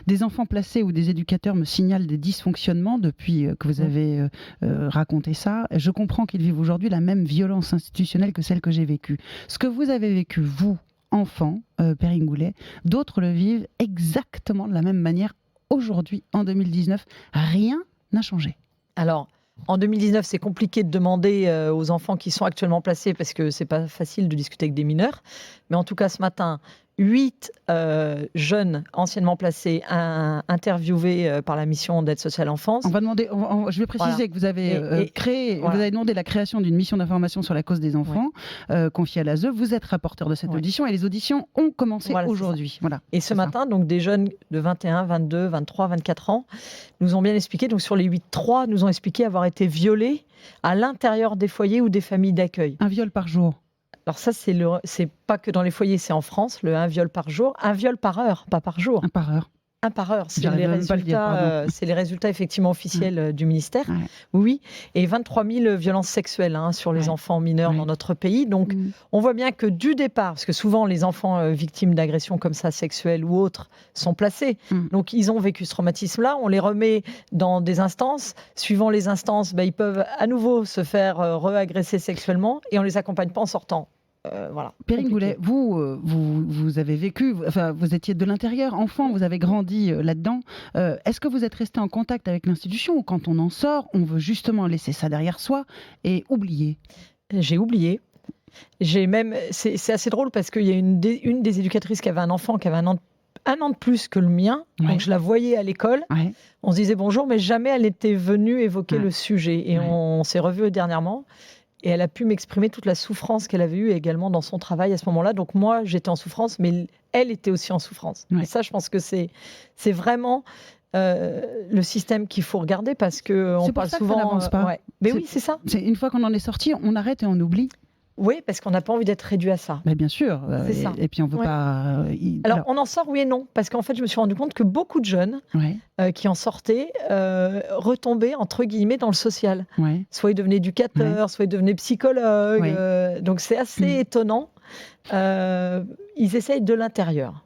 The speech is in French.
Des enfants placés où des éducateurs me signalent des dysfonctionnements depuis que vous avez raconté ça. Je comprends qu'ils vivent aujourd'hui la même violence institutionnelle que celle que j'ai vécue. Ce que vous avez vécu, vous, enfant, Perrine Goulet, d'autres le vivent exactement de la même manière aujourd'hui, en 2019. Rien n'a changé. Alors, en 2019, c'est compliqué de demander aux enfants qui sont actuellement placés parce que c'est pas facile de discuter avec des mineurs. Mais en tout cas, ce matin, 8 jeunes anciennement placés interviewés par la mission d'aide sociale enfance. On va demander, je vais préciser Voilà. que vous avez vous avez demandé la création d'une mission d'information sur la cause des enfants confiée à l'ASE. Vous êtes rapporteur de cette audition et les auditions ont commencé aujourd'hui. Voilà, et ce matin, donc des jeunes de 21, 22, 23, 24 ans nous ont bien expliqué, donc sur les 8, 3 nous ont expliqué avoir été violés à l'intérieur des foyers ou des familles d'accueil. Un viol par jour. Alors ça, c'est pas que dans les foyers, c'est en France, un viol par jour, un viol par heure, pas par jour. Un par heure. Un par heure, c'est les résultats effectivement officiels du ministère. Oui, et 23 000 violences sexuelles sur les enfants mineurs dans notre pays. Donc on voit bien que du départ, parce que souvent les enfants victimes d'agressions comme ça, sexuelles ou autres, sont placés. Donc ils ont vécu ce traumatisme-là, on les remet dans des instances. Suivant les instances, ils peuvent à nouveau se faire re-agresser sexuellement et on les accompagne pas en sortant. Voilà. Perrine Goulet, vous avez vécu, enfin, vous étiez de l'intérieur, enfant, vous avez grandi là-dedans. Est-ce que vous êtes resté en contact avec l'institution ou quand on en sort, on veut justement laisser ça derrière soi et oublier ? J'ai oublié. C'est assez drôle parce qu'il y a une des éducatrices qui avait un enfant qui avait un an de plus que le mien, donc je la voyais à l'école. On se disait bonjour, mais jamais elle était venue évoquer le sujet. Et on s'est revus dernièrement. Et elle a pu m'exprimer toute la souffrance qu'elle avait eue également dans son travail à ce moment-là. Donc moi, j'étais en souffrance, mais elle était aussi en souffrance. Et ça, je pense que c'est vraiment le système qu'il faut regarder parce qu'on parle souvent... Ça n'avance pas. Mais oui, c'est ça. Une fois qu'on en est sorti, on arrête et on oublie. Oui, parce qu'on n'a pas envie d'être réduit à ça. Mais bien sûr. Et puis on ne veut pas... Alors, on en sort, oui et non. Parce qu'en fait, je me suis rendu compte que beaucoup de jeunes qui en sortaient retombaient, entre guillemets, dans le social. Soit ils devenaient éducateurs, soit ils devenaient psychologues. Donc, c'est assez étonnant. Ils essayent de l'intérieur.